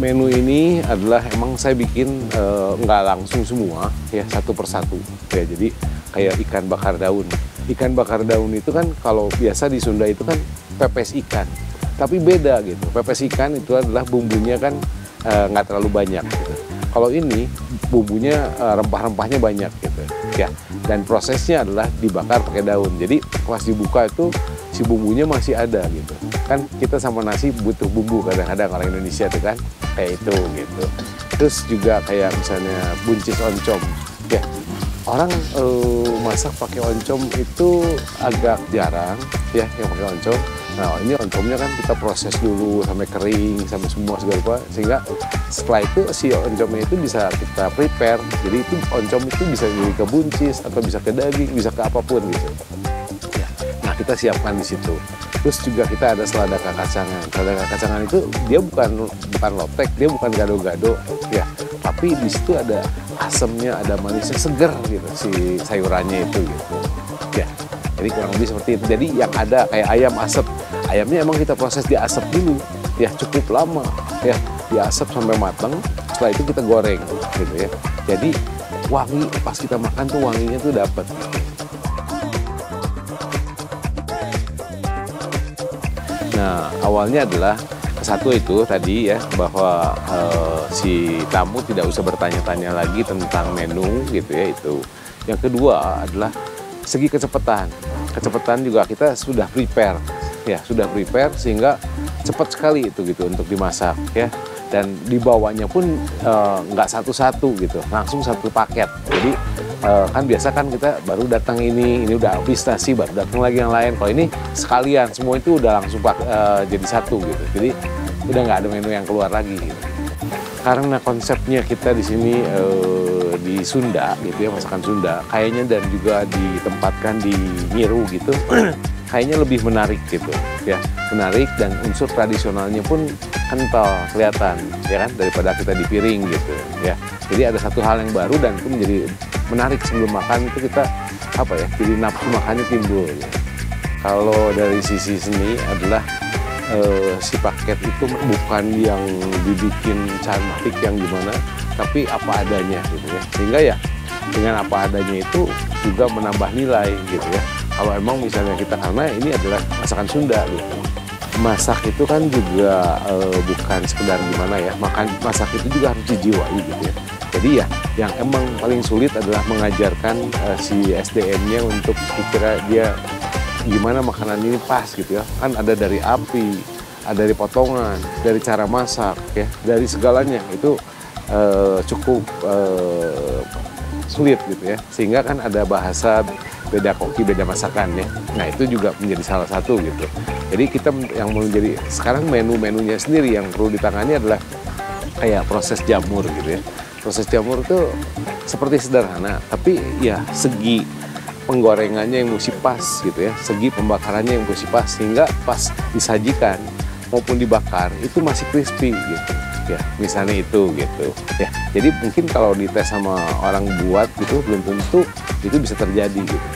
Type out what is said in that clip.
menu ini adalah emang saya bikin nggak langsung semua ya, satu persatu ya. Jadi kayak ikan bakar daun. Ikan bakar daun itu kan kalau biasa di Sunda itu kan pepes ikan, tapi beda gitu. Pepes ikan itu adalah bumbunya kan nggak terlalu banyak gitu. Kalau ini bumbunya rempah-rempahnya banyak gitu ya. Dan prosesnya adalah dibakar pakai daun. Jadi pas dibuka itu si bumbunya masih ada gitu. Kan kita sama nasi butuh bumbu kadang-kadang orang Indonesia tuh kan kayak itu gitu. Terus juga kayak misalnya buncis oncom ya. Orang masak pakai oncom itu agak jarang ya yang pakai oncom. Nah ini oncomnya kan kita proses dulu sampai kering, sampai semua segala apa, sehingga setelah itu si oncomnya itu bisa kita prepare. Jadi itu oncom itu bisa jadi ke buncis atau bisa ke daging, bisa ke apapun gitu. Ya. Nah kita siapkan di situ. Terus juga kita ada selada kakacangan. Selada kakacangan itu dia bukan lotek, dia bukan gado-gado ya. Tapi di situ ada asamnya, ada manisnya, seger gitu si sayurannya itu gitu. Ya. Jadi kurang lebih seperti itu. Jadi yang ada kayak ayam asap. Ayamnya emang kita proses diasap dulu. Ya cukup lama ya. Diasap sampai matang. Setelah itu kita goreng gitu ya. Jadi wangi pas kita makan tuh wanginya tuh dapat. Nah, awalnya adalah satu itu tadi ya, bahwa si tamu tidak usah bertanya-tanya lagi tentang menu gitu ya itu. Yang kedua adalah segi kecepatan. Kecepatan juga kita sudah prepare ya, sudah prepare sehingga cepat sekali itu gitu untuk dimasak ya. Dan dibawanya pun nggak satu-satu gitu, langsung satu paket. Jadi kan biasa kan kita baru datang ini udah habis nasi, baru datang lagi yang lain. Kalau ini sekalian, semua itu udah langsung jadi satu gitu. Jadi udah nggak ada menu yang keluar lagi. Gitu. Karena konsepnya kita di sini di Sunda gitu ya, masakan Sunda, kayaknya dan juga ditempatkan di Nyiru gitu, kayaknya lebih menarik gitu ya, menarik dan unsur tradisionalnya pun kental kelihatan ya kan daripada kita di piring gitu ya. Jadi ada satu hal yang baru dan itu menjadi menarik. Sebelum makan itu kita apa ya, jadi nafsu makannya timbul ya. Kalau dari sisi seni adalah si paket itu bukan yang dibikin cantik yang gimana, tapi apa adanya gitu ya. Sehingga ya dengan apa adanya itu juga menambah nilai gitu ya. Kalau emang misalnya kita, karena ini adalah masakan Sunda gitu. Masak itu kan juga bukan sekedar gimana ya, masak itu juga harus dijiwai gitu ya. Jadi ya yang emang paling sulit adalah mengajarkan si SDM-nya untuk kira dia gimana makanan ini pas gitu ya. Kan ada dari api, ada dari potongan, dari cara masak ya, dari segalanya itu cukup sulit gitu ya. Sehingga kan ada bahasa beda koki, beda masakan ya. Nah itu juga menjadi salah satu gitu. Jadi kita yang menjadi sekarang menu-menunya sendiri yang perlu ditangani adalah kayak proses jamur gitu ya. Proses jamur itu seperti sederhana, tapi ya segi penggorengannya yang mesti pas gitu ya, segi pembakarannya yang mesti pas sehingga pas disajikan maupun dibakar itu masih crispy gitu ya, misalnya itu gitu ya. Jadi mungkin kalau dites sama orang buat gitu belum tentu itu bisa terjadi gitu.